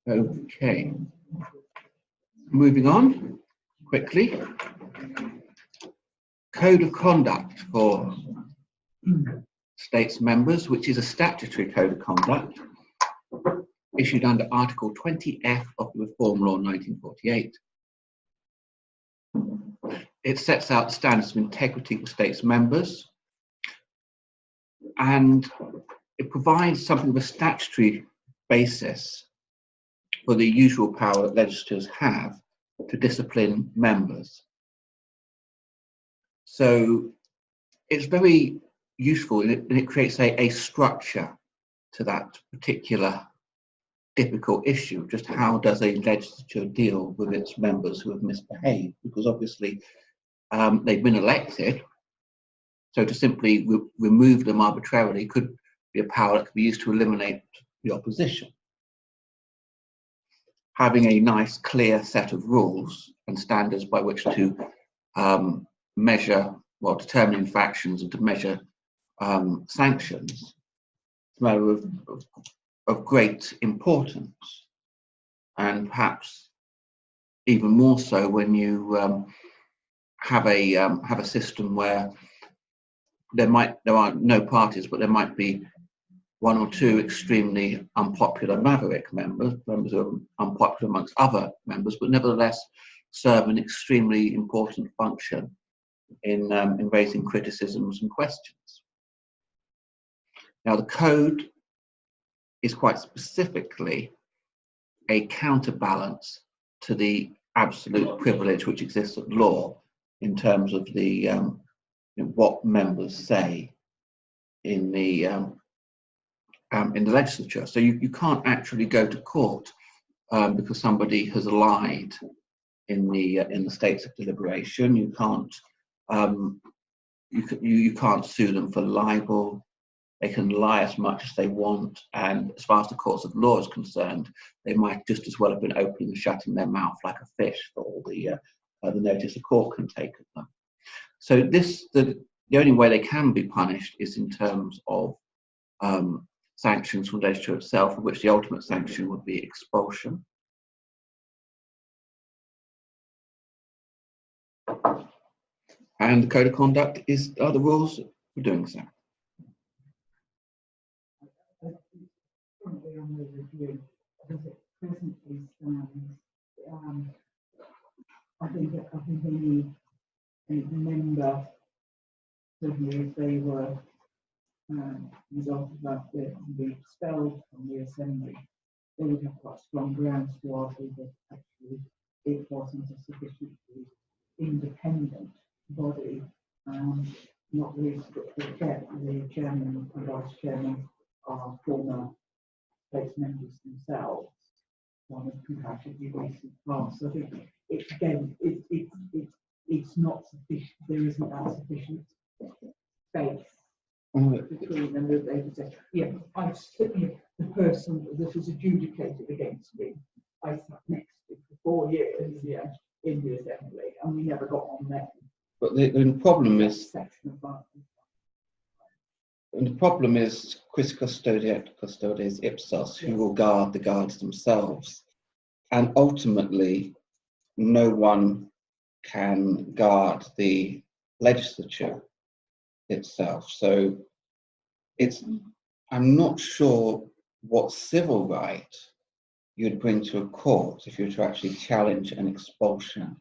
Okay, moving on quickly. Code of conduct for states members, which is a statutory code of conduct issued under Article 20F of the Reform Law 1948. It sets out standards of integrity for states members, and it provides something of a statutory basis for the usual power that legislators have to discipline members. So it's very useful, and it creates a structure to that particular difficult issue. Just how does a legislature deal with its members who have misbehaved? Because obviously they've been elected, so to simply remove them arbitrarily could be a power that could be used to eliminate the opposition. Having a nice, clear set of rules and standards by which to measure, well, determine infractions and to measure sanctions is a matter of great importance, and perhaps even more so when you have a system where there are no parties, but there might be one or two extremely unpopular maverick members who are unpopular amongst other members, but nevertheless serve an extremely important function in raising criticisms and questions. Now, the code is quite specifically a counterbalance to the absolute privilege which exists at law in terms of the what members say in the legislature. So you can't actually go to court because somebody has lied in the states of deliberation. You can't you can't sue them for libel. They can lie as much as they want, and as far as the courts of law is concerned, they might just as well have been opening and shutting their mouth like a fish for all the notice a court can take of them. So the only way they can be punished is in terms of sanctions from the legislature itself, of which the ultimate sanction would be expulsion. And the code of conduct are the rules for doing so. Currently on the review, as it presently stands, I think any member, certainly if they were resulted that they can be expelled from the assembly, they would have quite strong grounds to argue that actually it wasn't a sufficiently independent body, not least the chairman and vice chairman are former states members themselves on a comparatively recent past. So I think it's not sufficient. There isn't that sufficient space between them that they would say, yeah, I certainly the person that was adjudicated against me, I sat next to for 4 years in the assembly, and we never got on then. But the problem is. And the problem is quis custodes ipsos, who will guard the guards themselves. And ultimately, no one can guard the legislature itself. So I'm not sure what civil right you'd bring to a court if you were to actually challenge an expulsion.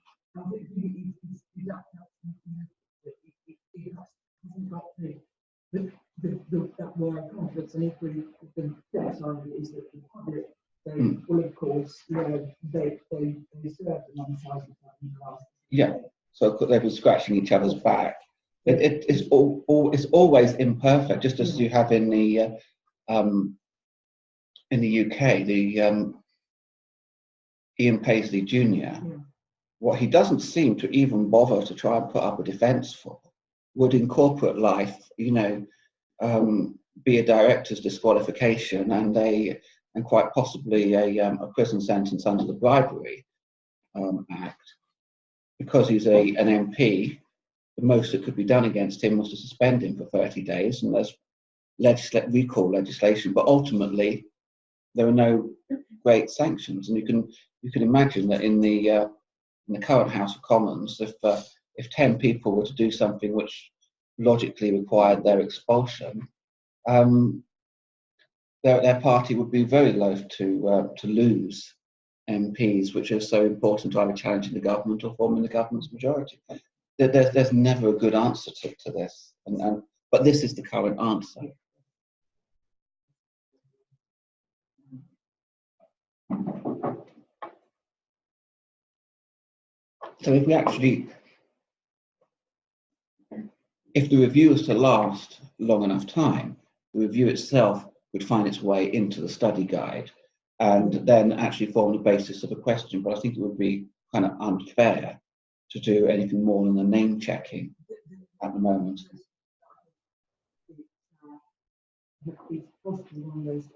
That moral conflicts, and equally the flip side is that the public, well, of course, they serve the non-sized class. Yeah, so they've been scratching each other's back. It's always imperfect, just as you have in the UK, the Ian Paisley Jr. Yeah. What he doesn't seem to even bother to try and put up a defence for would in corporate life, be a director's disqualification and quite possibly a prison sentence under the Bribery Act. Because he's an MP, the most that could be done against him was to suspend him for 30 days, and there's recall legislation. But ultimately, there are no great sanctions. And you can imagine that in the current House of Commons, if 10 people were to do something which logically required their expulsion, their party would be very loath to lose MPs, which are so important to either challenging the government or forming the government's majority. There's never a good answer to this, but this is the current answer. So if the review was to last long enough time, the review itself would find its way into the study guide and then actually form the basis of a question. But I think it would be kind of unfair to do anything more than the name checking at the moment. It's possibly one of those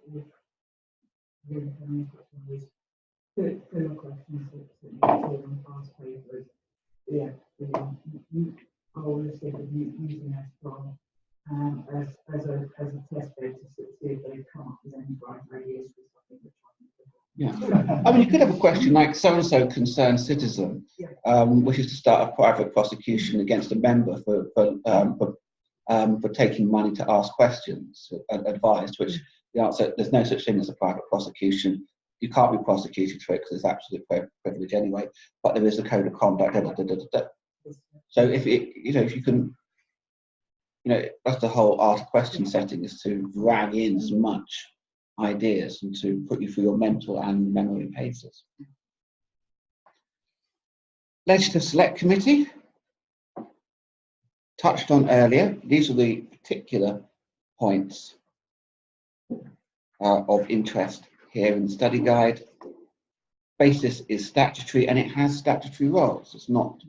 filler questions that you see on past papers. Yeah, I always think of using Astron as a test bed to see if they come up with any bright ideas for something which Yeah, I mean, you could have a question like so-and-so concerned citizen wishes to start a private prosecution against a member for taking money to ask questions advised, which the answer, there's no such thing as a private prosecution. You can't be prosecuted for it because it's absolute privilege anyway, but there is a code of conduct. So if you can, that's the whole art of question setting, is to drag in as much ideas and to put you through your mental and memory paces. Legislative Select Committee, touched on earlier. These are the particular points of interest here in the study guide. Basis is statutory and it has statutory roles. It's not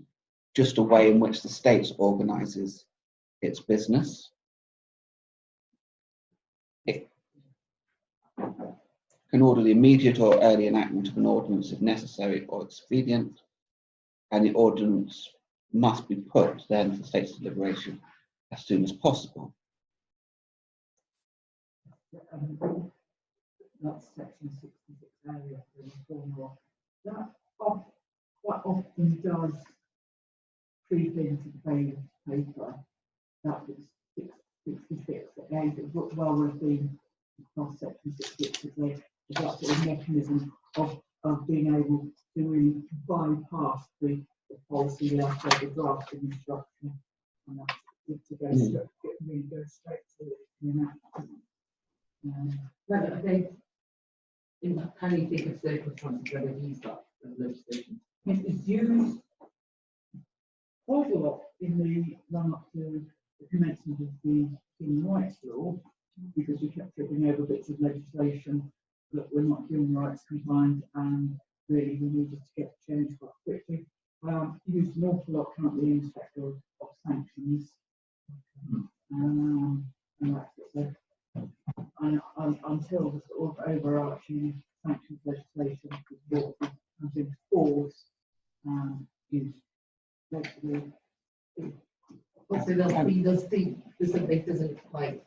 just a way in which the state organises its business. It can order the immediate or early enactment of an ordinance if necessary or expedient, and the ordinance must be put then for state's deliberation as soon as possible. That's section 66 area for the formula. That quite often does creep into the Bailiffs Paper. That was 66 again, but well worth being across section 66 as that sort of mechanism of being able to really bypass the policy letter, the drafting instruction, and that's to go straight to the enactment. How do you think of circumstances where they use that legislation? It's used quite a lot in the run-up to the commencement of the human rights law, because we kept tripping over bits of legislation that were not human rights compliant, and really we needed to get changed quite quickly. Used an awful lot currently in respect of sanctions, and that's it. Until the sort of overarching sanctions legislation comes into force, used basically. So they'll see something doesn't quite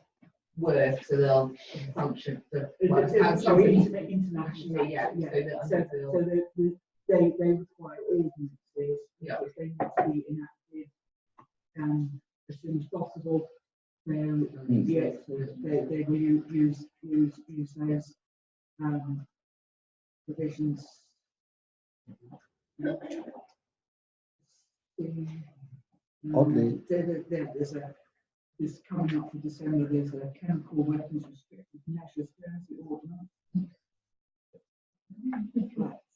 work, so they'll function. Internationally, yeah. So they require ordinances, which they need to be enacted as soon as possible. Yes, they will use those provisions. Oddly, there's coming up for December. There's a chemical weapons restricted measures ordinance.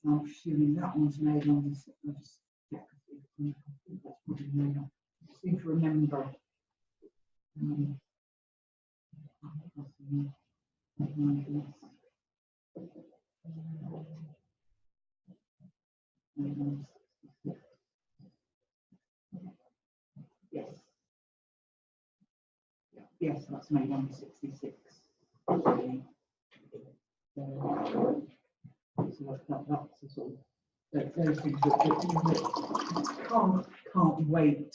I'm assuming that one's made on this. I just check. I think that's probably made on. I seem to remember. Yes, that's made on 66. So that's the sort of those things that can't wait.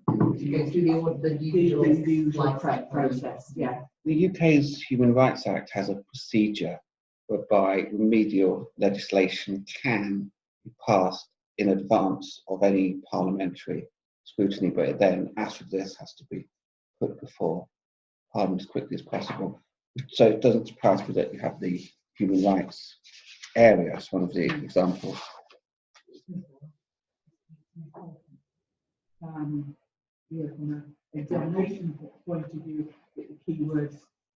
To go through the usual process. Yeah. the UK's Human Rights Act has a procedure whereby remedial legislation can be passed in advance of any parliamentary scrutiny, but it then, after this, has to be put before Parliament as quickly as possible. So it doesn't surprise me that you have the human rights area as one of the examples. Yeah, from an examination point of view, the keywords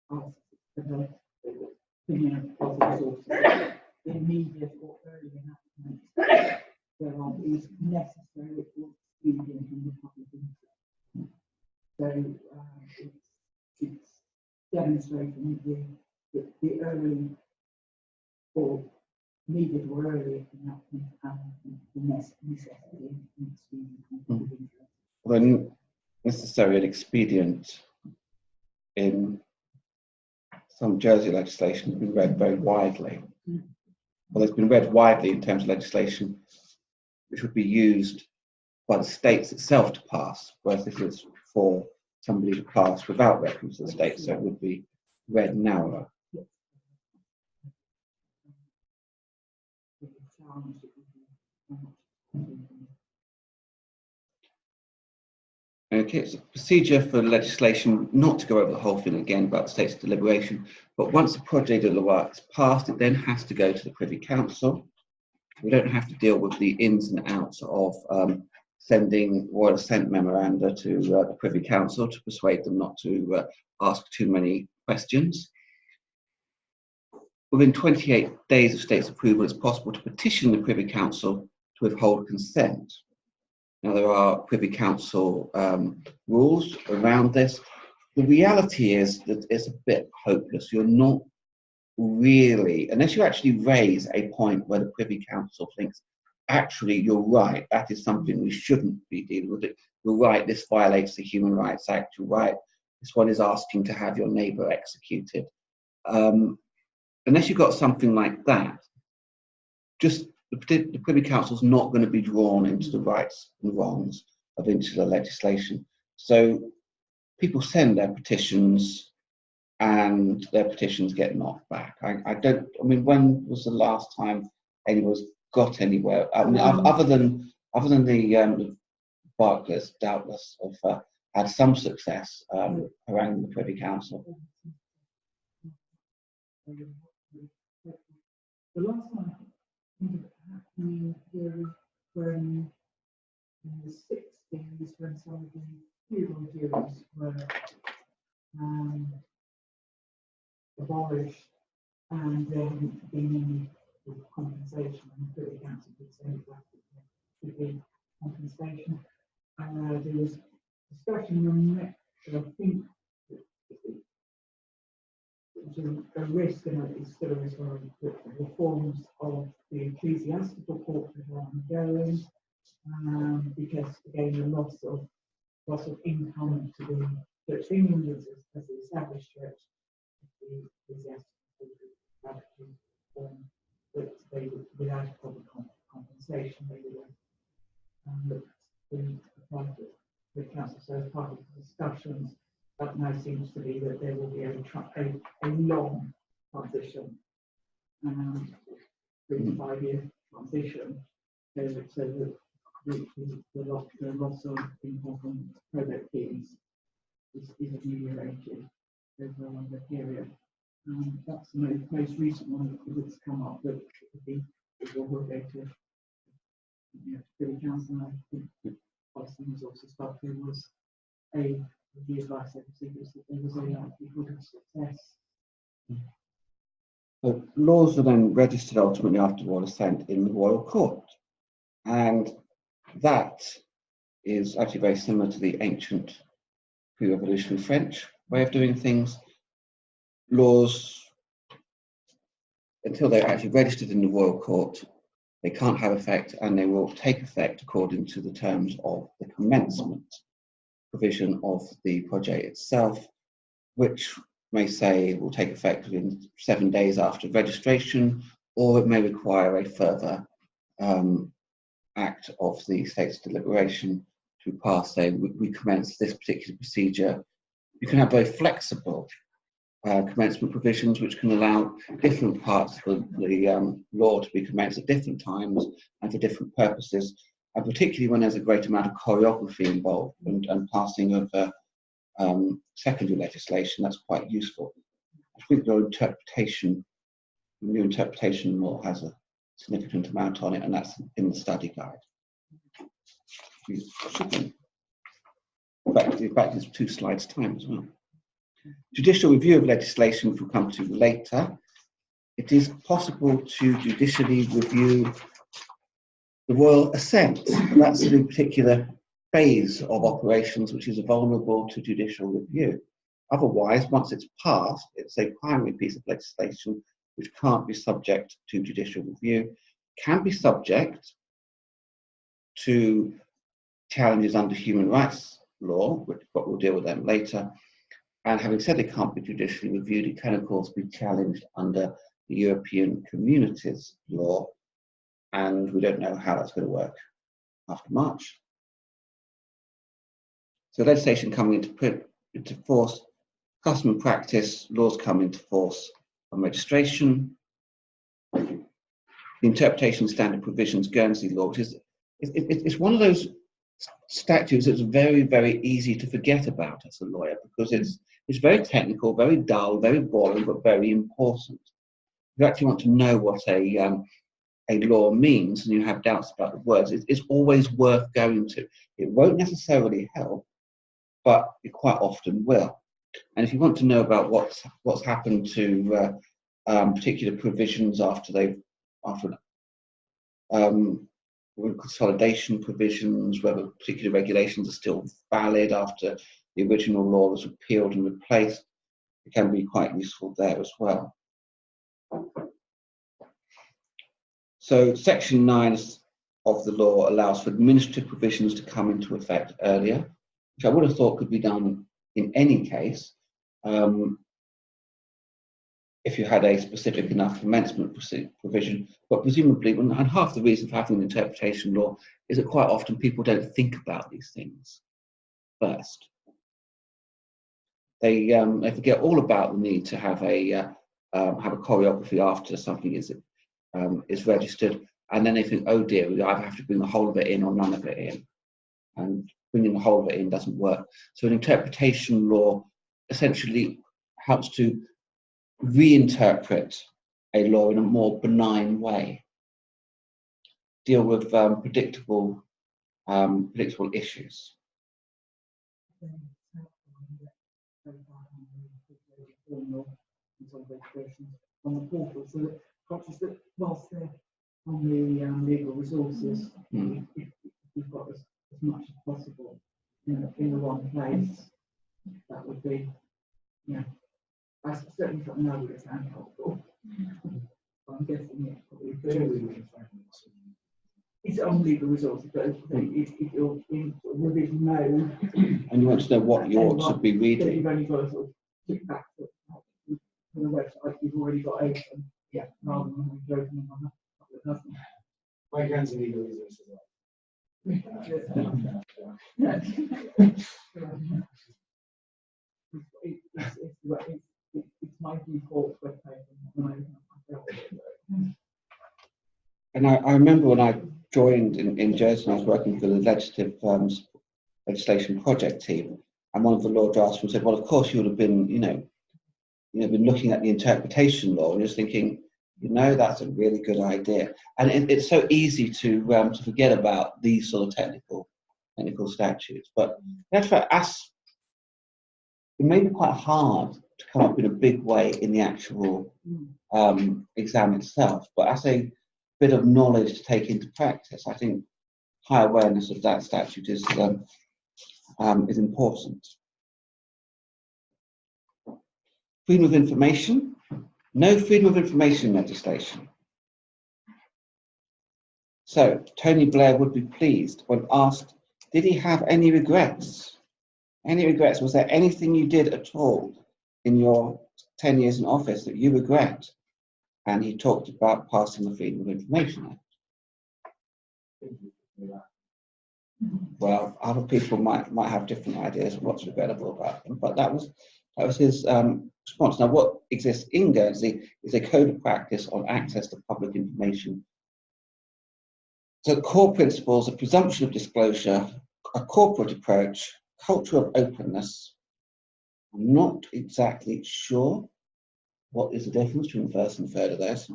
are the opinion of positive sources. Immediate or early enactment thereof is necessary for expedient in the public interest. So it's demonstrating the early or immediate or early enactment and the necessity in expedient in the public interest. When necessary and expedient in some Jersey legislation has been read very widely. Well, it's been read widely in terms of legislation which would be used by the states itself to pass, whereas this is for somebody to pass without reference to the state, so it would be read narrower. Okay, it's a procedure for legislation not to go over the whole thing again about the state's deliberation, but once the projet de loi is passed, it then has to go to the Privy Council. We don't have to deal with the ins and outs of sending royal assent memoranda to the Privy Council to persuade them not to ask too many questions. Within 28 days of state's approval, it's possible to petition the Privy Council to withhold consent. Now, there are Privy Council rules around this. The reality is that it's a bit hopeless. You're not really, unless you actually raise a point where the Privy Council thinks, actually, you're right, that is something we shouldn't be dealing with. You're right, this violates the Human Rights Act. You're right, this one is asking to have your neighbour executed. Unless you've got something like that, just the Privy Council is not going to be drawn into the rights and wrongs of insular legislation. So people send their petitions and their petitions get knocked back. I mean, when was the last time anyone's got anywhere? I mean, other than the Barclays, doubtless have had some success around the Privy Council. The last one happening here when in the 60s, when some of the feudal dues were abolished and there hadn't been any compensation, and the Privy Council would say that there should be compensation. There was discussion on that, I think a risk, and it's still a risk, that reforms of the ecclesiastical court are ongoing, because again the loss of income to the Church of England as the established church, the ecclesiastical court that they would, without a proper compensation, they would look to apply to the council. So as part of the discussions, that now seems to be that there will be a long transition, 3 to 5 year transition, so that the loss of income from probate fees is ameliorated over a longer period. That's the most recent one that's come up that will go to Privy Council. I think Policy and Resources stuff, there was the advice I received was that there was a likelihood of success. So laws are then registered ultimately after royal assent in the royal court, and that is actually very similar to the ancient pre-revolutionary French way of doing things. Laws, until they're actually registered in the royal court, they can't have effect, and they will take effect according to the terms of the commencement provision of the project itself, which may say will take effect within 7 days after registration, or it may require a further act of the state's deliberation to pass, saying we commence this particular procedure. You can have very flexible commencement provisions, which can allow different parts of the law to be commenced at different times and for different purposes, and particularly when there's a great amount of choreography involved and passing of secondary legislation. That's quite useful. I think your interpretation, new interpretation law has a significant amount on it, and that's in the study guide. In fact, it's 2 slides time as well. Judicial review of legislation, which we'll come to later. It is possible to judicially review the royal assent. That's the particular phase of operations which is vulnerable to judicial review. Otherwise, once it's passed, it's a primary piece of legislation which can't be subject to judicial review, can be subject to challenges under human rights law, which we'll deal with them later. And having said it can't be judicially reviewed, it can of course be challenged under the European Communities law, and we don't know how that's going to work after March. So legislation coming into force, custom and practice laws come into force on registration. The interpretation of standard provisions, Guernsey law, which is it's one of those statutes that's very, very easy to forget about as a lawyer, because it's very technical, very dull, very boring, but very important. If you actually want to know what a law means and you have doubts about the words, it's always worth going to. It won't necessarily help, but it quite often will. And if you want to know about what's happened to particular provisions after consolidation provisions, whether particular regulations are still valid after the original law was repealed and replaced, it can be quite useful there as well. So Section 9 of the law allows for administrative provisions to come into effect earlier, which I would have thought could be done in any case, if you had a specific enough commencement provision, but presumably, and half the reason for having an interpretation law is that quite often people don't think about these things first. They forget all about the need to have a choreography after something is registered, and then they think, oh dear, we either have to bring the whole of it in or none of it in, and bringing the whole of it in doesn't work. So an interpretation law essentially helps to reinterpret a law in a more benign way, deal with predictable issues. On the portal, so that conscious that whilst they're on the legal resources, if you've got as much as possible in the one place, that would be, yeah. I certainly don't know that it sounds helpful. I'm guessing it probably it's on legal resources, but if you're in revision mode and you want to know what you ought to be reading, you've only got to sort of click back to the website you've already got open, yeah, rather than opening on a couple of dozen. My Guernsey legal resources It's my default web page. And I remember when I joined in Jersey, and I was working for the legislation project team, and one of the law draftsmen said, well, of course you would have been, been looking at the interpretation law and just thinking, that's a really good idea. And it's so easy to forget about these sort of technical statutes. But that's for us, it may be quite hard to come up in a big way in the actual exam itself. But as a bit of knowledge to take into practice, I think high awareness of that statute is important. Freedom of information. No freedom of information legislation. So Tony Blair would be pleased when asked, did he have any regrets? Any regrets? Was there anything you did at all in your 10 years in office that you regret? And he talked about passing the Freedom of Information Act. Well, other people might have different ideas of what's regrettable about them, but that was That was his response. Now, what exists in Guernsey is a code of practice on access to public information. So the core principles, a presumption of disclosure, a corporate approach, culture of openness. I'm not exactly sure what is the difference between the first and third of those.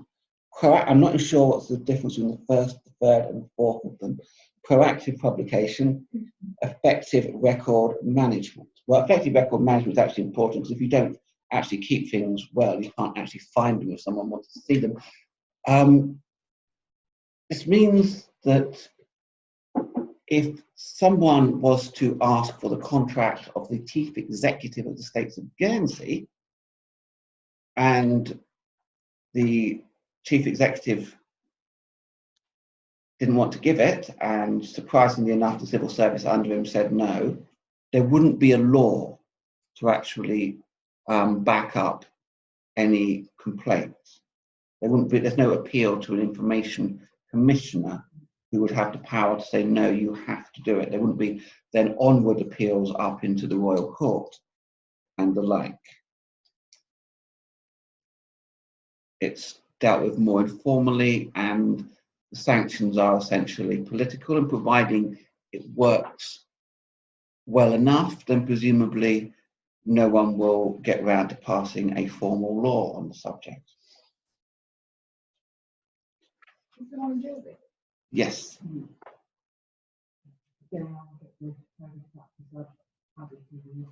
I'm not sure what's the difference between the first, the third, and the fourth of them. Proactive publication, effective record management. Well, effective record management is actually important because if you don't actually keep things well, you can't actually find them if someone wants to see them. This means that if someone was to ask for the contract of the chief executive of the States of Guernsey, and the chief executive didn't want to give it, and surprisingly enough, the civil service under him said no, there wouldn't be a law to actually back up any complaints. There's no appeal to an information commissioner who would have the power to say, no, you have to do it. There wouldn't be then onward appeals up into the royal court and the like. It's dealt with more informally, and the sanctions are essentially political, and providing it works well enough, then presumably no one will get round to passing a formal law on the subject. Is there one in Jersey? Yes. Yeah, I'll get the practice I've added to the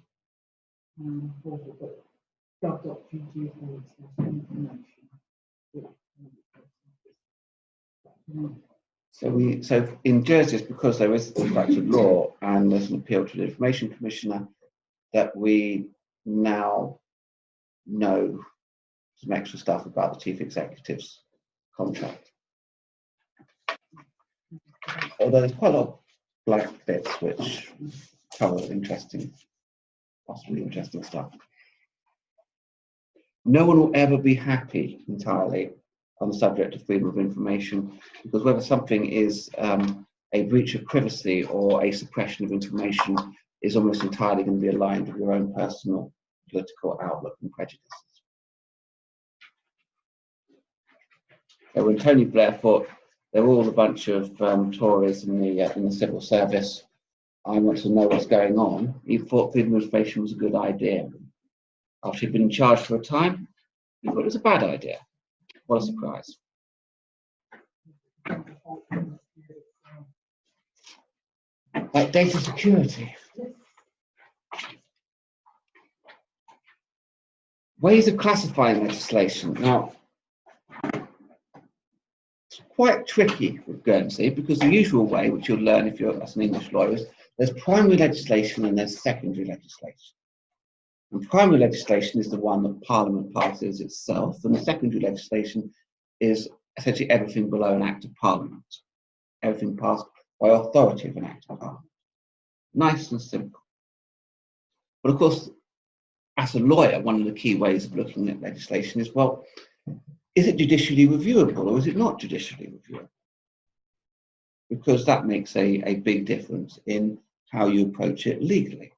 portal, but gov.gg/information. So in Jersey, it's because there is a structured law and there's an appeal to the information commissioner that we now know some extra stuff about the chief executive's contract. Although there's quite a lot of black bits which cover possibly interesting stuff. No one will ever be happy entirely on the subject of freedom of information, because whether something is a breach of privacy or a suppression of information is almost entirely going to be aligned with your own personal political outlook and prejudices. So when Tony Blair thought there were all a bunch of Tories in the civil service, I want to know what's going on, he thought freedom of information was a good idea. After he'd been in charge for a time, he thought it was a bad idea. What a surprise. Like data security. Ways of classifying legislation. Now, it's quite tricky with Guernsey because the usual way, which you'll learn if you're as an English lawyer, is there's primary legislation and there's secondary legislation. And primary legislation is the one that Parliament passes itself, and the secondary legislation is essentially everything below an Act of Parliament, everything passed by authority of an Act of Parliament. Nice and simple. But of course, as a lawyer, one of the key ways of looking at legislation is, well, is it judicially reviewable or is it not judicially reviewable? Because that makes a big difference in how you approach it legally.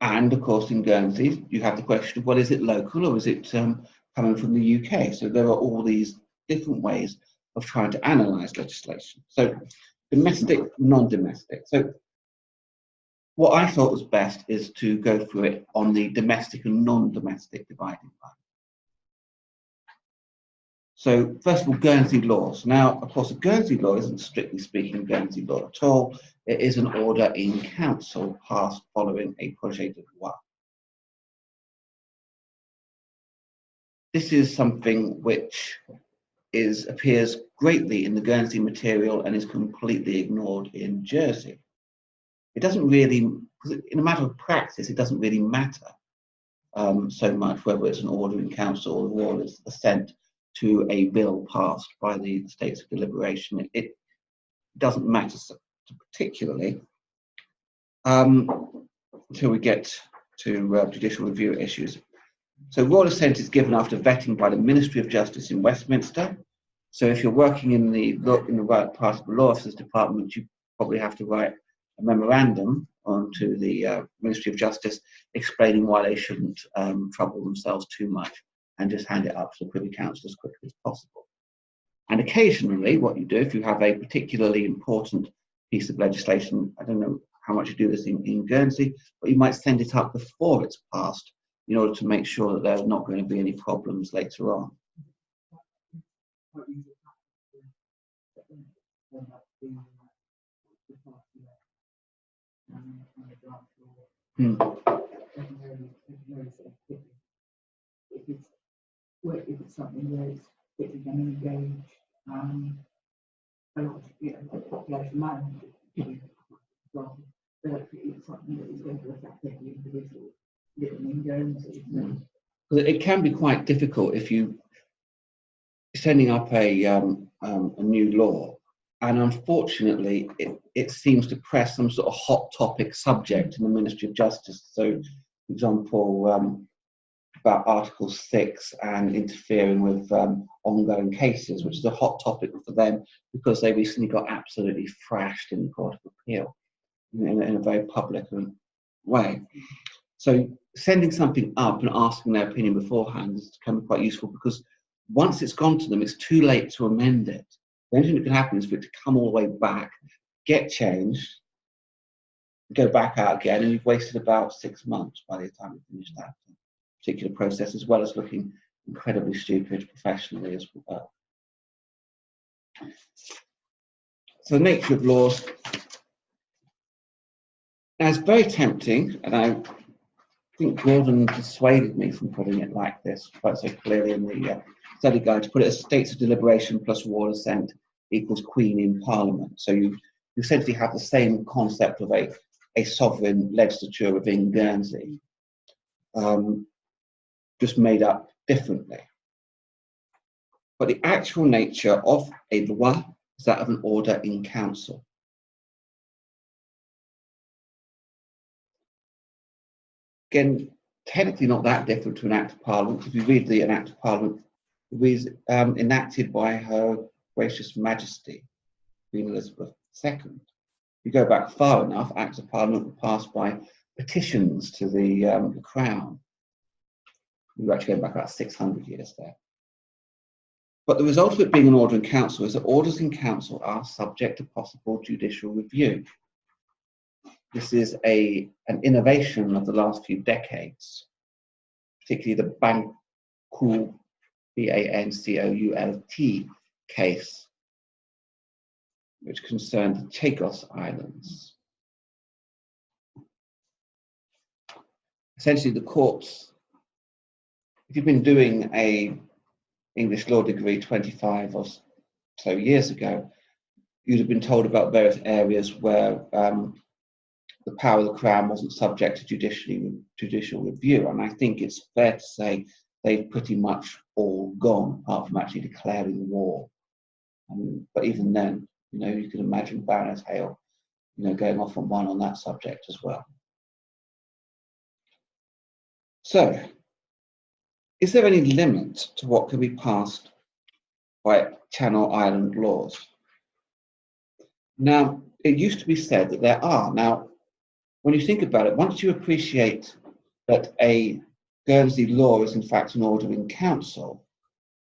And of course, in Guernsey, you have the question of, well, is it local or is it coming from the UK? So there are all these different ways of trying to analyse legislation. So domestic, non-domestic. So what I thought was best is to go through it on the domestic and non-domestic dividing line. So first of all, Guernsey laws. Now, of course, a Guernsey law isn't strictly speaking Guernsey law at all. It is an order in council passed following a projet de loi. This is something which appears greatly in the Guernsey material and is completely ignored in Jersey. It doesn't really, in a matter of practice, it doesn't really matter so much whether it's an order in council or the law is assent to a bill passed by the states of deliberation. It doesn't matter particularly until we get to judicial review issues. So royal assent is given after vetting by the Ministry of Justice in Westminster. So if you're working in the right part of the law officers department, you probably have to write a memorandum onto the Ministry of Justice, explaining why they shouldn't trouble themselves too much and just hand it up to the Privy Council as quickly as possible. And occasionally, what you do, if you have a particularly important piece of legislation, I don't know how much you do this in Guernsey, but you might send it up before it's passed in order to make sure that there's not going to be any problems later on. Hmm. If it's something where it's quickly going to engage a lot of population management, but it's something that is going to affect every individual living in Guernsey. It can be quite difficult if you sending up a new law, and unfortunately it seems to press some sort of hot topic subject in the Ministry of Justice. So, for example, about Article 6 and interfering with ongoing cases, which is a hot topic for them because they recently got absolutely thrashed in the Court of Appeal in a very public way. So sending something up and asking their opinion beforehand can be quite useful, because once it's gone to them, it's too late to amend it. The only thing that can happen is for it to come all the way back, get changed, go back out again, and you've wasted about 6 months by the time you finish that particular process, as well as looking incredibly stupid professionally as well. So the nature of laws. Now, it's very tempting, and I think Gordon dissuaded me from putting it like this quite so clearly in the study guide, to put it as states of deliberation plus royal assent equals Queen in Parliament. So you essentially have the same concept of a sovereign legislature within Guernsey, just made up differently. But the actual nature of a loi is that of an order in council. Again, technically not that different to an Act of Parliament. If you read an Act of Parliament, it was enacted by Her Gracious Majesty, Queen Elizabeth II. If you go back far enough, Acts of Parliament were passed by petitions to the Crown. We're actually going back about 600 years there. But the result of it being an order in council is that orders in council are subject to possible judicial review. This is an innovation of the last few decades, particularly the Bancoult, Bancoult case, which concerned the Chagos Islands. Essentially, the courts, if you've been doing a English law degree 25 or so years ago, you'd have been told about various areas where the power of the Crown wasn't subject to judicial review. And I think it's fair to say they've pretty much all gone, apart from actually declaring war. But even then, you can imagine Baroness Hale, going off on one on that subject as well. So, is there any limit to what can be passed by Channel Island laws? Now, it used to be said that there are. Now, when you think about it, once you appreciate that a Guernsey law is in fact an order in council,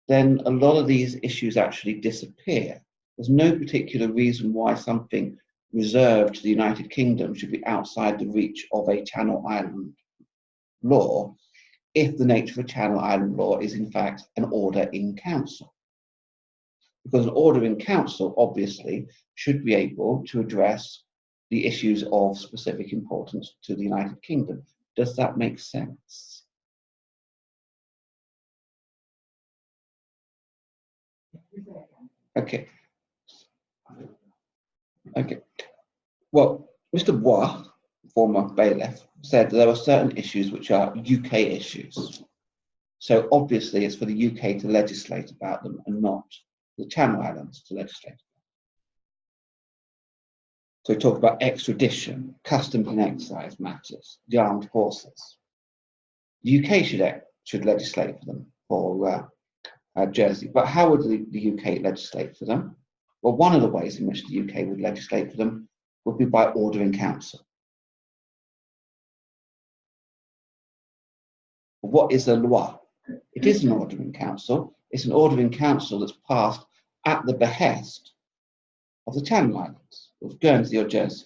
then a lot of these issues actually disappear. There's no particular reason why something reserved to the United Kingdom should be outside the reach of a Channel Island law, if the nature of a Channel Island law is in fact an order in council. Because an order in council obviously should be able to address the issues of specific importance to the United Kingdom. Does that make sense? Okay. Well, Mr. Bois, former bailiff, said there are certain issues which are UK issues. So obviously it's for the UK to legislate about them and not the Channel Islands to legislate. So we talk about extradition, customs and excise matters, the armed forces. The UK should legislate for them, for Jersey. But how would the UK legislate for them? Well, one of the ways in which the UK would legislate for them would be by order in council. What is a loi? It is an order in council. It's an order in council that's passed at the behest of the Channel Islands, of Guernsey or Jersey,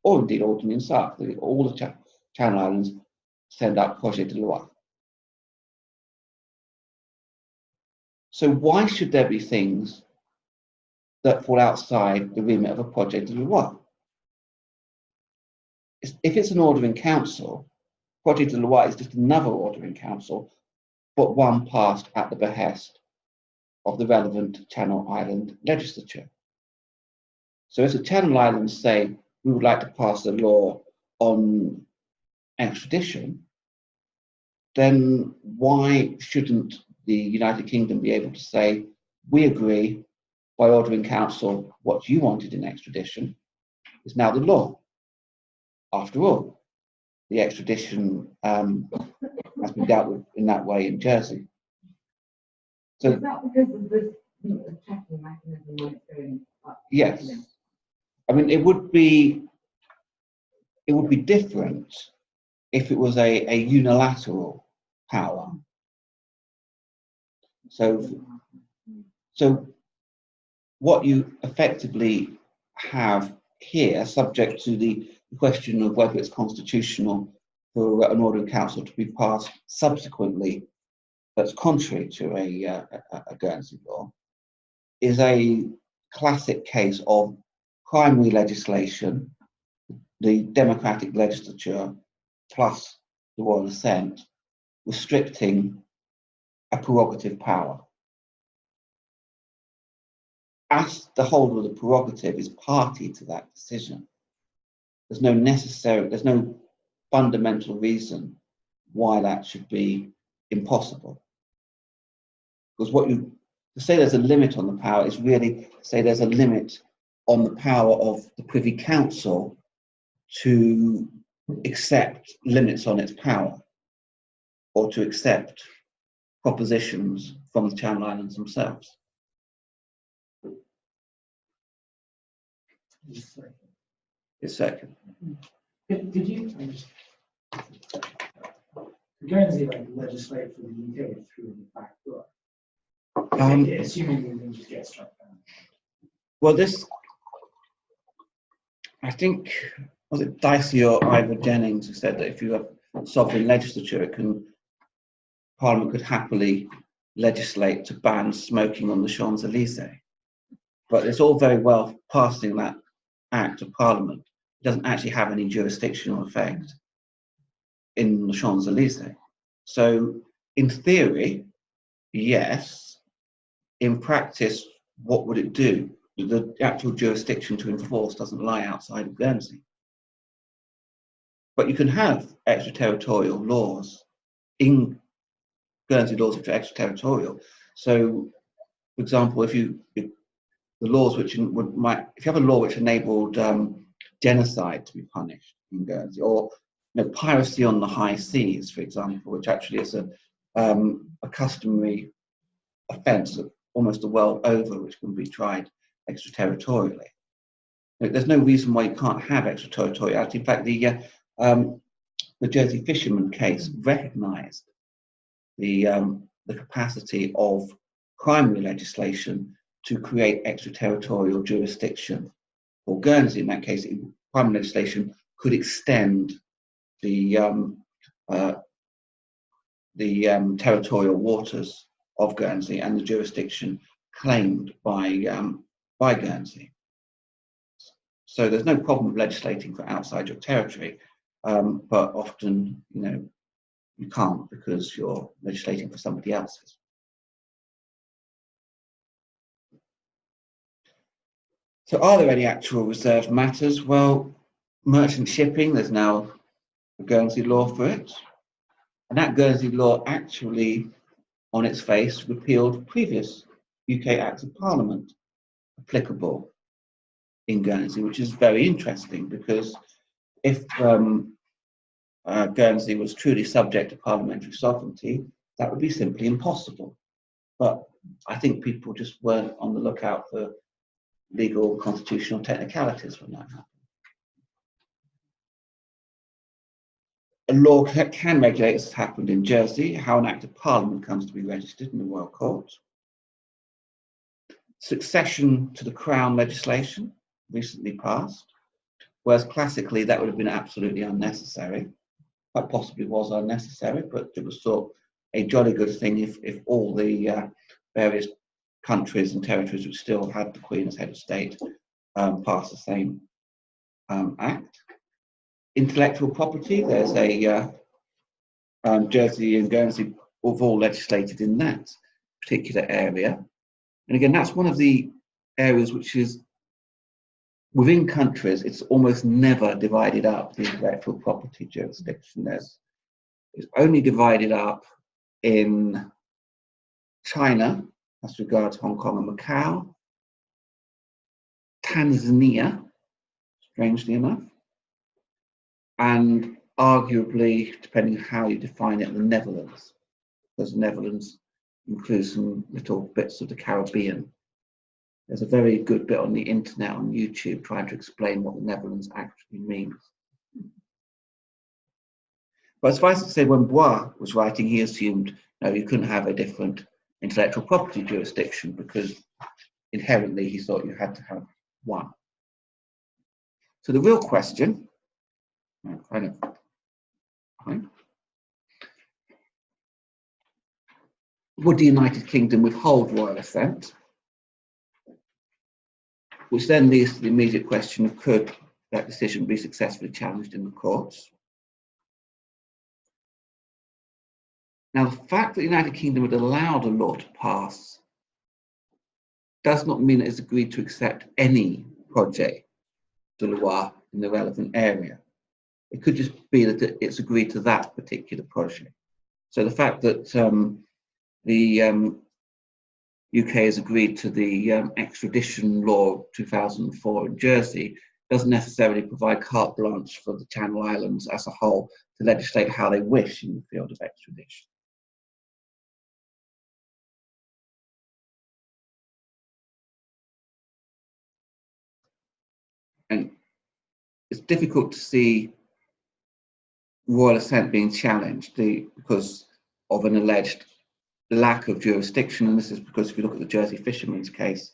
or indeed Orkney and Sark. All the Channel Islands send out projet de loi. So why should there be things that fall outside the remit of a projet de loi? If it's an order in council, projet de loi is just another order in council, but one passed at the behest of the relevant Channel Island legislature. So if the Channel Islands say, we would like to pass a law on extradition, then why shouldn't the United Kingdom be able to say, we agree by order in council what you wanted in extradition is now the law. After all, the extradition has been dealt with in that way in Jersey. So is that because of this checking mechanism when it's going up? yes, I mean it would be different if it was a unilateral power. So what you effectively have here, subject to the question of whether it's constitutional for an order in council to be passed subsequently that's contrary to a Guernsey law, is a classic case of primary legislation, the democratic legislature plus the royal assent, restricting a prerogative power. As the holder of the prerogative is party to that decision, there's no fundamental reason why that should be impossible. Because to say there's a limit on the power is really to say there's a limit on the power of the Privy Council to accept limits on its power or to accept propositions from the Channel Islands themselves. It's second. Did you Guernsey legislate for the UK through the back door? Assuming we can just get struck down. Well, I think, was it Dicey or Ivor Jennings who said that if you have sovereign legislature, Parliament could happily legislate to ban smoking on the Champs-Elysees. But it's all very well passing that act of Parliament. It doesn't actually have any jurisdictional effect in the Champs-Elysees. So, in theory, yes. In practice, what would it do? The actual jurisdiction to enforce doesn't lie outside of Guernsey. But you can have extraterritorial laws in Guernsey laws which are extraterritorial. So, for example, if you have a law which enabled genocide to be punished in Guernsey, or piracy on the high seas, for example, which actually is a customary offence almost the world over, which can be tried extraterritorially. There's no reason why you can't have extraterritoriality. In fact, the Jersey fisherman case recognised the capacity of primary legislation to create extraterritorial jurisdiction. For Guernsey, in that case, primary legislation could extend the territorial waters of Guernsey and the jurisdiction claimed by Guernsey. So there's no problem with legislating for outside your territory, but often, you can't because you're legislating for somebody else's. So are there any actual reserved matters? Well, merchant shipping, there's now a Guernsey law for it. And that Guernsey law actually, on its face, repealed previous UK Acts of Parliament applicable in Guernsey, which is very interesting because if Guernsey was truly subject to parliamentary sovereignty, that would be simply impossible. But I think people just weren't on the lookout for legal constitutional technicalities when that happened. a law can regulate, as has happened in Jersey, how an Act of Parliament comes to be registered in the Royal Court. Succession to the Crown legislation, recently passed, whereas classically that would have been absolutely unnecessary. Quite possibly was unnecessary, but it was thought a jolly good thing if all the various countries and territories which still had the Queen as head of state passed the same act. Intellectual property, there's a Jersey and Guernsey have all legislated in that particular area. And again, that's one of the areas which is within countries, it's almost never divided up, the intellectual property jurisdiction. It's only divided up in China as regards Hong Kong and Macau, Tanzania, strangely enough, and arguably, depending on how you define it, the Netherlands, because the Netherlands includes some little bits of the Caribbean. There's a very good bit on the internet, on YouTube, trying to explain what the Netherlands actually means. But suffice it to say, when Bois was writing, he assumed, no, you couldn't have a different intellectual property jurisdiction because inherently he thought you had to have one. So the real question, would the United Kingdom withhold royal assent? Which then leads to the immediate question of could that decision be successfully challenged in the courts? Now, the fact that the United Kingdom had allowed a law to pass does not mean it has agreed to accept any project de loi in the relevant area. It could just be that it's agreed to that particular project. So the fact that the UK has agreed to the extradition law of 2004 in Jersey doesn't necessarily provide carte blanche for the Channel Islands as a whole to legislate how they wish in the field of extradition. And it's difficult to see royal assent being challenged because of an alleged lack of jurisdiction, and this is because if you look at the Jersey fishermen's case,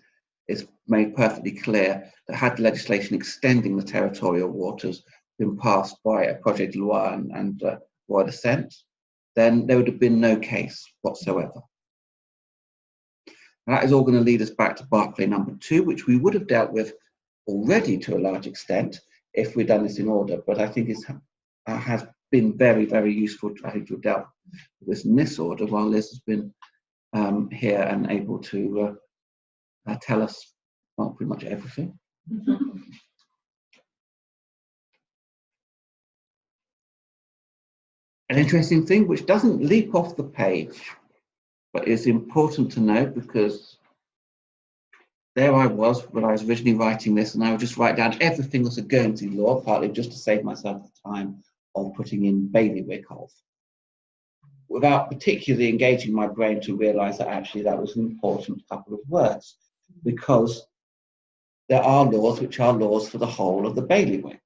it's made perfectly clear that had legislation extending the territorial waters been passed by a project de loi and royal assent, then there would have been no case whatsoever. And that is all going to lead us back to Barclay number 2, which we would have dealt with already to a large extent if we'd done this in order, but I think it has been very, very useful to have dealt with this in this order, while Liz has been here and able to tell us, well, pretty much everything. An interesting thing which doesn't leap off the page, but is important to note because there I was when I was originally writing this, and I would just write down everything that's a Guernsey law, partly just to save myself the time of putting in bailiwick of, without particularly engaging my brain to realise that actually that was an important couple of words, because there are laws which are laws for the whole of the bailiwick.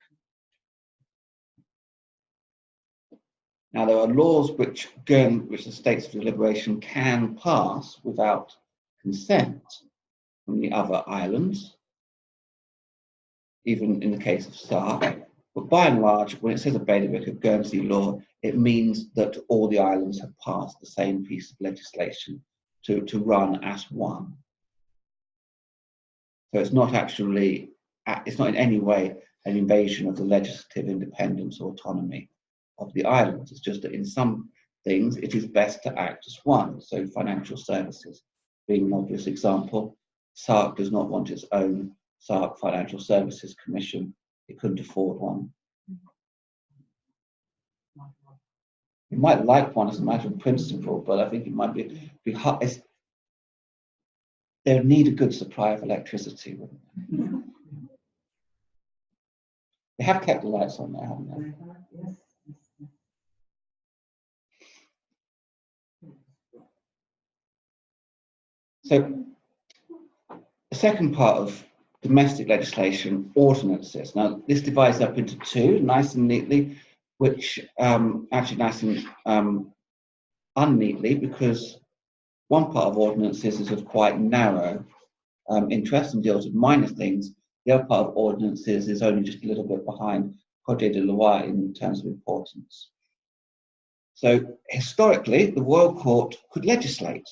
Now there are laws which the States of Deliberation can pass without consent from the other islands, even in the case of Sark. But by and large, when it says a bailiwick of Guernsey law, it means that all the islands have passed the same piece of legislation to run as one. So it's not actually, it's not in any way an invasion of the legislative independence or autonomy of the islands. It's just that in some things it is best to act as one. So financial services being an obvious example. Sark does not want its own Sark Financial Services Commission. It couldn't afford one. You might like one as a matter of principle, but I think it might be hard. They would need a good supply of electricity, wouldn't they? They have kept the lights on there, haven't they? Yes. So the second part of domestic legislation, ordinances. Now this divides up into two, nice and neatly. which actually nice and unneatly, because one part of ordinances is of quite narrow interest and deals with minor things. The other part of ordinances is only just a little bit behind Code de Loi in terms of importance. So historically, the Royal Court could legislate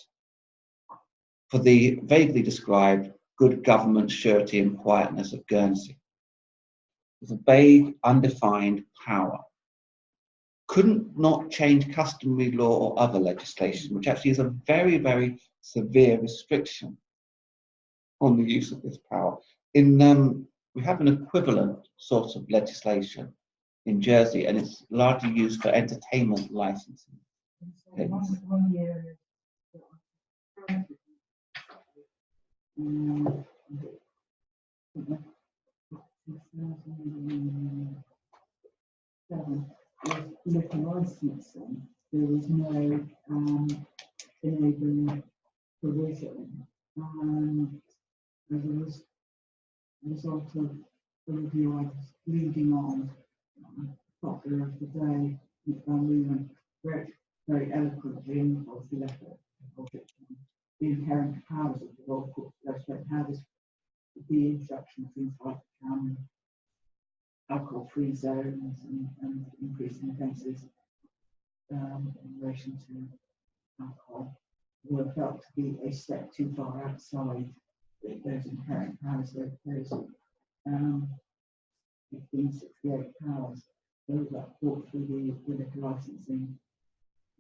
for the vaguely described good government, surety and quietness of Guernsey. It's a vague, undefined power. Couldn't not change customary law or other legislation, which actually is a very, very severe restriction on the use of this power. We have an equivalent sort of legislation in Jersey, and it's largely used for entertainment licensing. One year. Liquor licensing, there was no enabling provision, and as a result of the review I was leading on, popular of the day, very, very eloquently in the letter of the inherent powers of the Royal Court to legislate how this the introduction of things like alcohol-free zones and increasing offences in relation to alcohol were felt to be a step too far outside those inherent powers, those 1568 powers, those that brought through the liquor licensing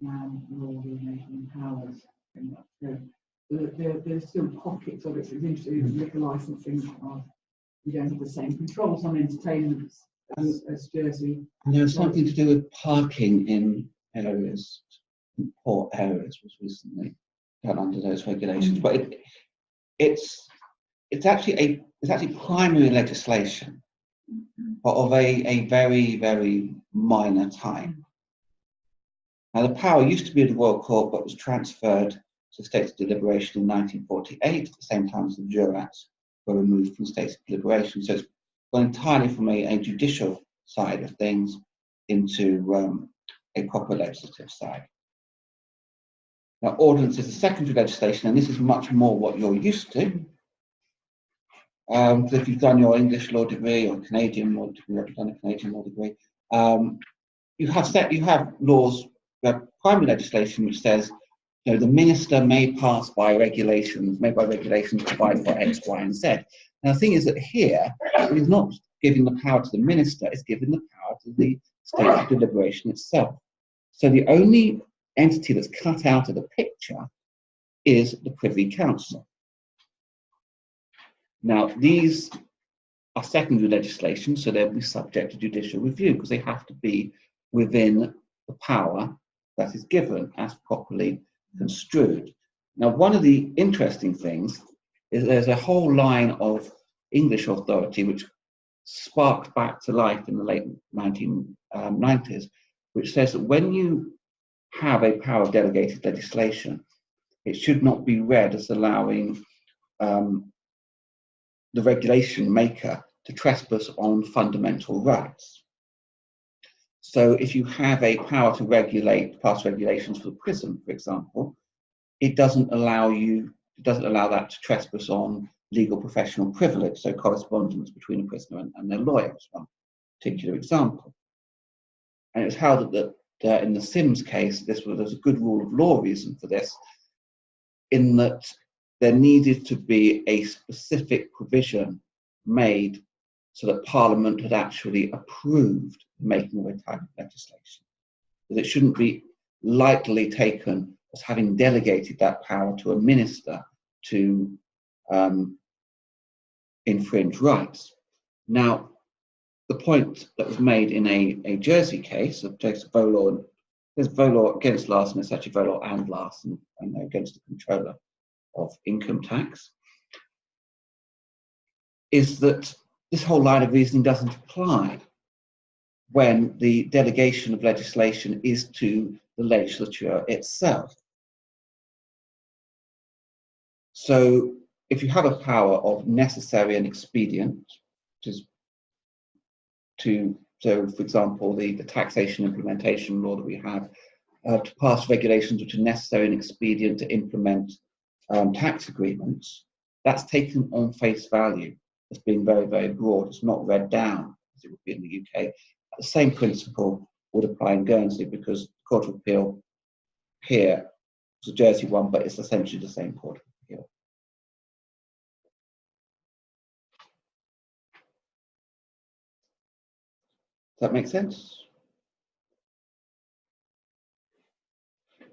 law, the enabling powers. So there's still pockets of it. So it's interesting with liquor licensing. We don't have the same controls on entertainment as Jersey. And there was something to do with parking in areas, in port areas, was recently done under those regulations. But it's actually primary legislation, but of a very, very minor type. Now, the power used to be at the Royal Court, but was transferred to states of deliberation in 1948, at the same time as the jurats were removed from states of deliberation. So it's gone entirely from a judicial side of things into a proper legislative side. Now, ordinance is a secondary legislation, and this is much more what you're used to. So if you've done your English law degree or Canadian law degree, or done a Canadian law degree, you have laws, primary legislation, which says, the minister may pass by regulations, provide for X, Y, and Z. Now, the thing is that here, it is not giving the power to the minister, it's giving the power to the state of deliberation itself. So the only entity that's cut out of the picture is the Privy Council. Now, these are secondary legislation, so they'll be subject to judicial review because they have to be within the power that is given as properly construed. Now, one of the interesting things is there's a whole line of English authority which sparked back to life in the late 1990s, which says that when you have a power of delegated legislation, it should not be read as allowing the regulation maker to trespass on fundamental rights. So if you have a power to pass regulations for the prison, for example, it doesn't allow that to trespass on legal professional privilege, so correspondence between a prisoner and their lawyer is one particular example. And it was held that in the Sims case, there's a good rule of law reason for this, in that there needed to be a specific provision made so that Parliament had actually approved making of a type of legislation. That it shouldn't be lightly taken as having delegated that power to a minister to infringe rights. Now, the point that was made in a Jersey case of Joseph Volaw, there's Volaw against Larson, it's actually Volaw and Larson, and against the controller of income tax, is that this whole line of reasoning doesn't apply when the delegation of legislation is to the legislature itself. So if you have a power of necessary and expedient, which is to So, for example, the taxation implementation law that we have to pass regulations which are necessary and expedient to implement tax agreements, that's taken on face value as being very, very broad. It's not read down as it would be in the UK. The same principle would apply in Guernsey because the Court of Appeal here is a Jersey one, but it's essentially the same Court of Appeal. Does that make sense?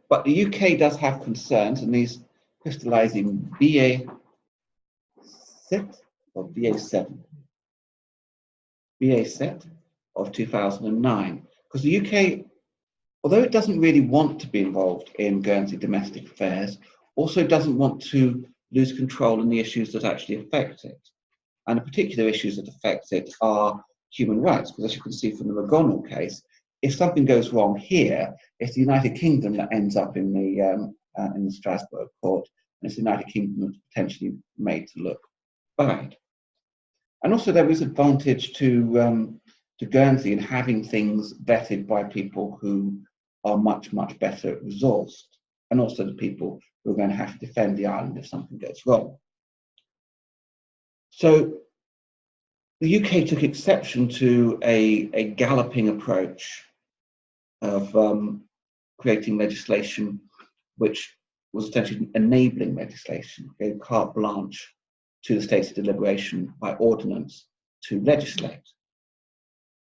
But the UK does have concerns, and these crystallise in BA6 or BA7? BA7 of 2009. Because the UK, although it doesn't really want to be involved in Guernsey domestic affairs, also doesn't want to lose control in the issues that actually affect it. And the particular issues that affect it are human rights, because as you can see from the McGonnell case, if something goes wrong here, it's the United Kingdom that ends up in the Strasbourg court, and it's the United Kingdom that's potentially made to look bad. And also there is advantage to Guernsey in having things vetted by people who are much, much better resourced, and also the people who are going to have to defend the island if something goes wrong. So the UK took exception to a galloping approach of creating legislation which was essentially enabling legislation, gave carte blanche to the states of deliberation by ordinance to legislate.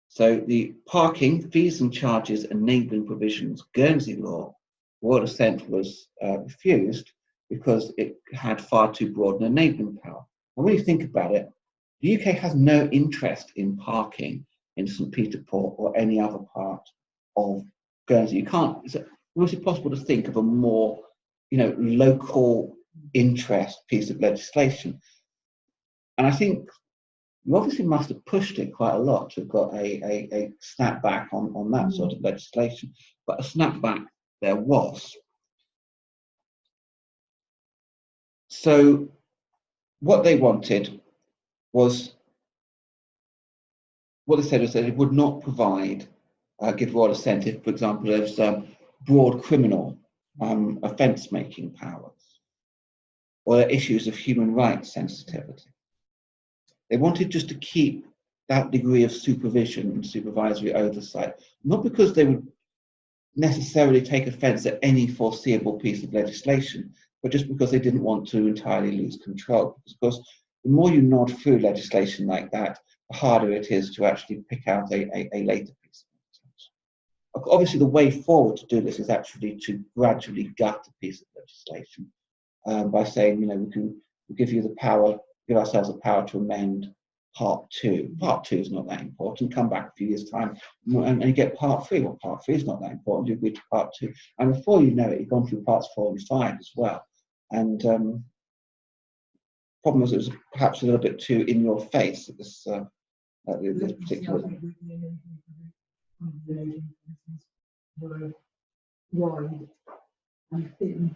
So the parking, fees and charges enabling provisions, Guernsey law, royal assent was refused because it had far too broad an enabling power. And when you think about it, the UK has no interest in parking in St. Peter Port or any other part of Guernsey. You can't, it's almost impossible to think of a more, local interest piece of legislation. And I think you obviously must have pushed it quite a lot to have got a snapback on that sort of legislation, but a snapback there was. So what they wanted was, what they said was that it would not provide, give royal assent if, for example, there's broad criminal offence-making powers or issues of human rights sensitivity. They wanted just to keep that degree of supervision and supervisory oversight, not because they would necessarily take offence at any foreseeable piece of legislation, but just because they didn't want to entirely lose control. Because the more you nod through legislation like that, the harder it is to actually pick out a later piece of legislation. Obviously, the way forward to do this is actually to gradually gut a piece of legislation by saying, we give you the power, give ourselves the power to amend Part 2. Part 2 is not that important. Come back a few years' time and you get Part 3. Well, Part 3 is not that important. You agree to Part 2. And before you know it, you've gone through Parts 4 and 5 as well. And problem was it was perhaps a little bit too in your face at this particular. Were wide and thin,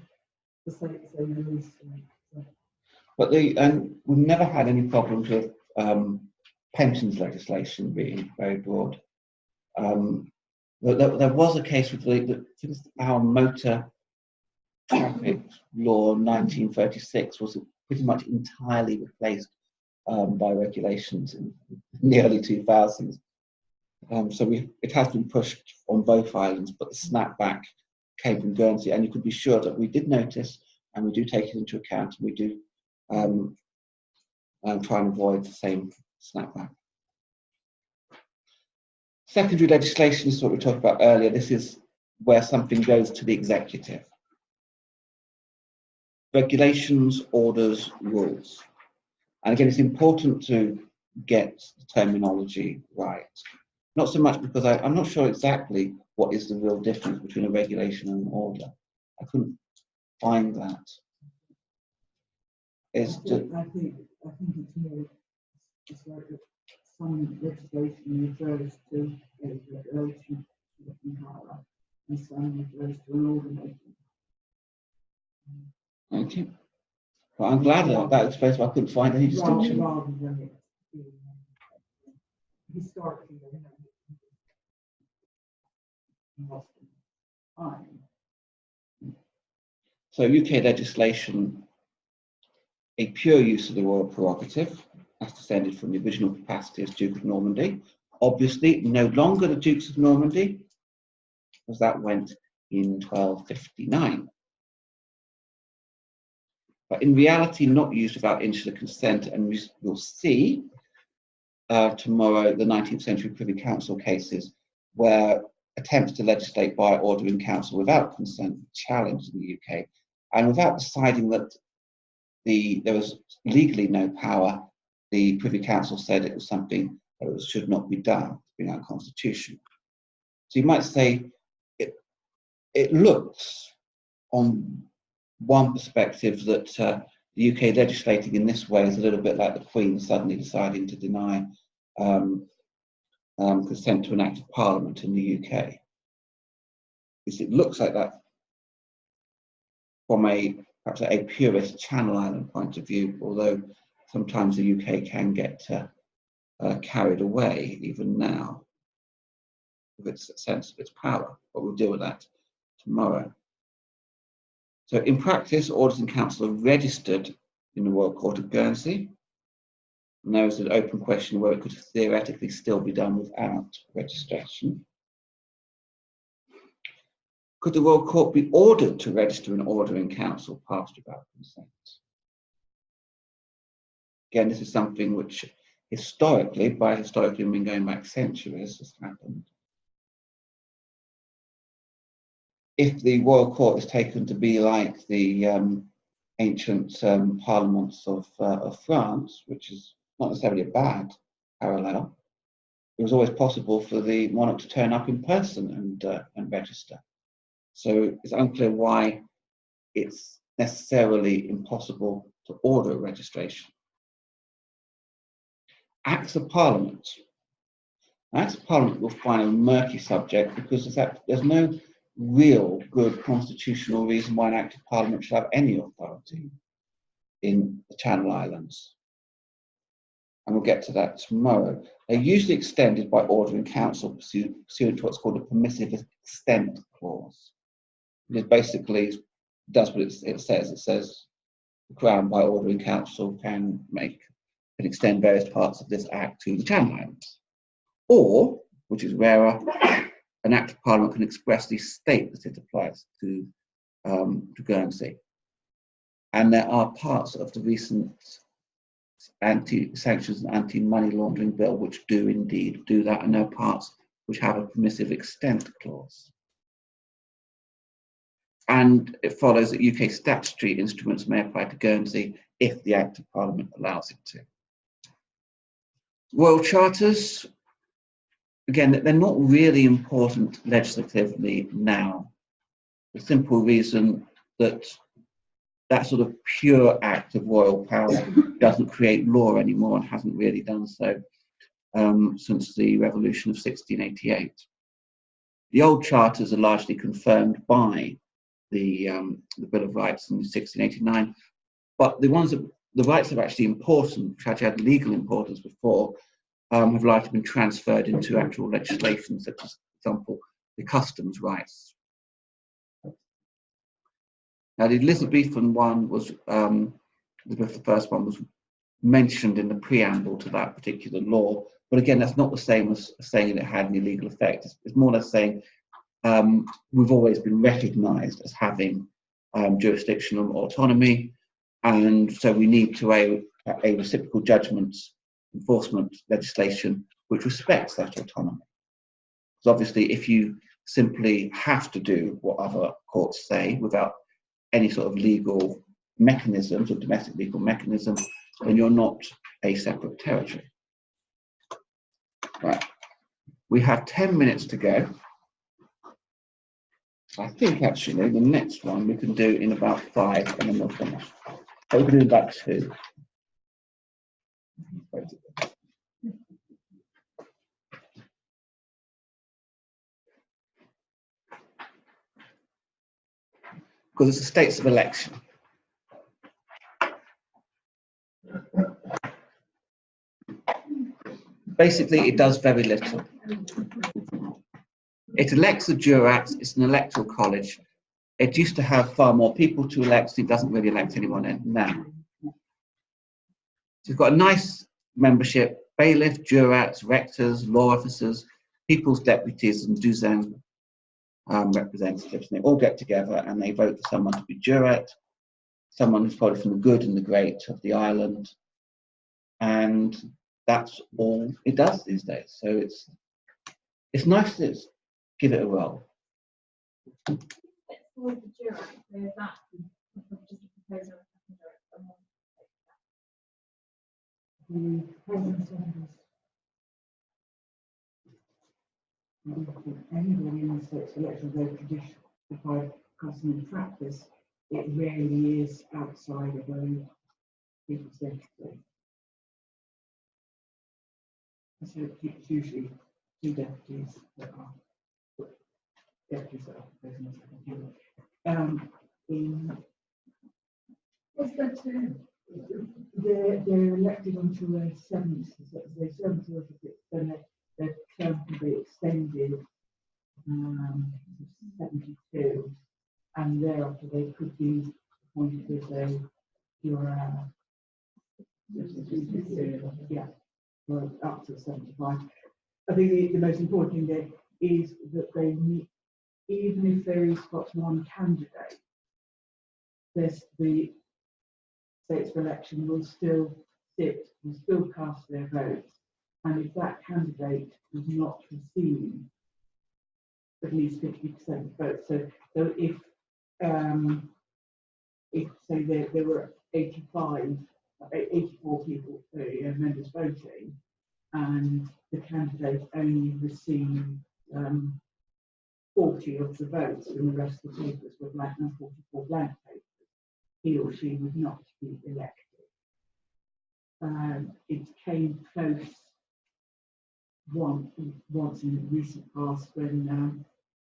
to say the least. But we've never had any problems with pensions legislation being very broad. There was a case with our motor traffic law 1936 was pretty much entirely replaced by regulations in the early 2000s. So it has been pushed on both islands, but the snapback came from Guernsey, and you could be sure that we did notice, and we do take it into account, and we do try and avoid the same snapback. Secondary legislation is what we talked about earlier. This is where something goes to the executive. Regulations, orders, rules. And again, it's important to get the terminology right. Not so much because I'm not sure exactly what is the real difference between a regulation and an order. I couldn't find that. I think it's more, it's like some legislation refers to a regulation and some refers to an order. Thank you. Well, I'm glad that explains why I couldn't find any distinction. Rather than it being historically, lost in time. So UK legislation, a pure use of the royal prerogative, as descended from the original capacity as Duke of Normandy. Obviously, no longer the Dukes of Normandy, because that went in 1259. But in reality, not used without insular consent, and we'll see tomorrow the 19th century Privy Council cases where attempts to legislate by order in council without consent were challenged in the UK, and without deciding that there was legally no power, the Privy Council said it was something that should not be done, being unconstitutional. So you might say it looks, on one perspective, that the UK legislating in this way is a little bit like the Queen suddenly deciding to deny consent to an Act of Parliament in the UK. Because it looks like that from perhaps a purist Channel Island point of view, although sometimes the UK can get carried away even now with its sense of its power, but we'll deal with that tomorrow. So in practice, orders in council are registered in the Royal Court of Guernsey, and there is an open question where it could theoretically still be done without registration. Could the Royal Court be ordered to register an order in council passed without consent? Again, this is something which historically, by historically I mean going back centuries, has happened. If the Royal Court is taken to be like the ancient parliaments of France, which is not necessarily a bad parallel, it was always possible for the monarch to turn up in person and register. So it's unclear why it's necessarily impossible to order a registration. Acts of Parliament. Acts of Parliament will find a murky subject because there's no real good constitutional reason why an Act of Parliament should have any authority in the Channel Islands. And we'll get to that tomorrow. They're usually extended by order in council pursuant to what's called a permissive extent clause. It basically does what it says. It says the Crown, by order in council, can extend various parts of this Act to the Channel Islands. Or, which is rarer, an Act of Parliament can expressly state that it applies to Guernsey. And there are parts of the recent anti-sanctions and anti-money laundering bill which do indeed do that, and there are parts which have a permissive extent clause. And it follows that UK statutory instruments may apply to Guernsey if the Act of Parliament allows it to. Royal charters, again, they're not really important legislatively now. The simple reason that that sort of pure act of royal power doesn't create law anymore and hasn't really done so since the Revolution of 1688. The old charters are largely confirmed by the Bill of Rights in 1689, but the rights that are actually important, which actually had legal importance before, have largely been transferred into actual legislation, such as, for example, the customs rights. Now, the Elizabethan one was, Elizabeth I one was mentioned in the preamble to that particular law, but again, that's not the same as saying it had any legal effect. It's more or less saying we've always been recognised as having jurisdictional autonomy, and so we need to a reciprocal judgments enforcement legislation which respects that autonomy. Because obviously, if you simply have to do what other courts say without any sort of legal mechanisms or domestic legal mechanism, then you're not a separate territory. Right. We have 10 minutes to go. I think actually the next one we can do in about 5 and then we'll finish. So we can do about 2. Because it's the states of election. Basically, it does very little. It elects the jurats. It's an electoral college. It used to have far more people to elect, so it doesn't really elect anyone in now. So you've got a nice membership: bailiff, jurats, rectors, law officers, people's deputies, and douzaine representatives. And they all get together and they vote for someone to be jurat, someone who's probably from the good and the great of the island. And that's all it does these days. So it's nice to give it a roll. It's for the jury, so is that just a proposal of Anybody in the state's election vote tradition, by custom and practice, it rarely is outside of people's deputy. So it's usually two deputies that are proposing a second in What's that term? they're elected until their 70s, so they serve until then their term can be extended 72, and thereafter they could be appointed as up to 75. I think the most important thing there is that they meet, even if there is but one candidate, the states for election will still cast their votes, and if that candidate does not receive at least 50% of votes, so if say there were 84 people, members voting, and the candidate only received 40 of the votes, and the rest of the papers were blank, and 44 blank papers, he or she would not be elected. It came close once in the recent past when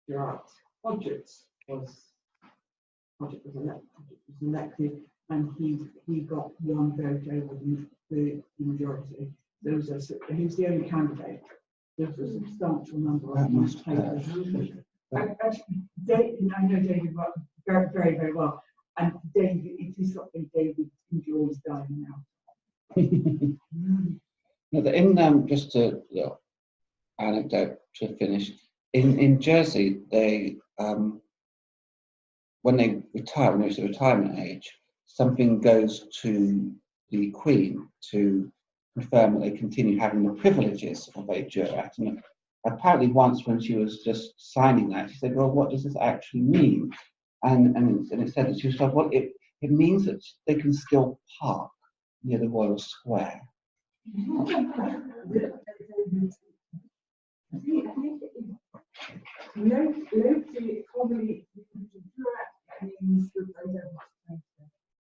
Gerard Hodgetts was elected, and he got one vote over the majority. He was the only candidate. There was a substantial number of papers. Actually, I know David very, very, very well. And David, it is something David enjoys dining out. Just a anecdote to finish. In Jersey, they when they retire, when they reach the retirement age, something goes to the Queen to confirm that they continue having the privileges of a jurat. And apparently once when she was just signing that, she said, well, what does this actually mean? And it said that she was like, well, it means that they can still park near the Royal Square. Locally, probably means that they don't have to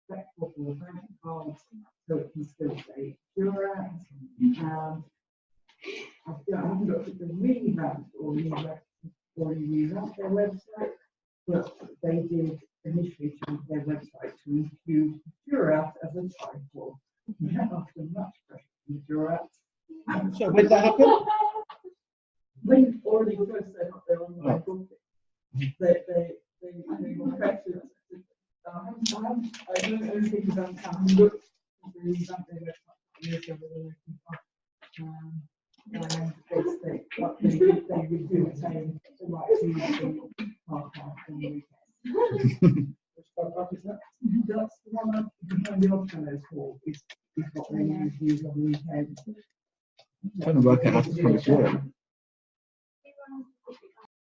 pay for bank cards, so it can still say jurat. I haven't looked at the revamped or revamped their website, but they did initially change their website to include jurat as a title. After much pressure from the jurat. So when did that happen? When already first set up their online booking, they were affected. I don't know anything about how to look at the revamp their website. They would do the same right to the car park on the weekend. That's the one behind the Oddfellows Hall is what they use on the weekend. Trying to work out how to put it.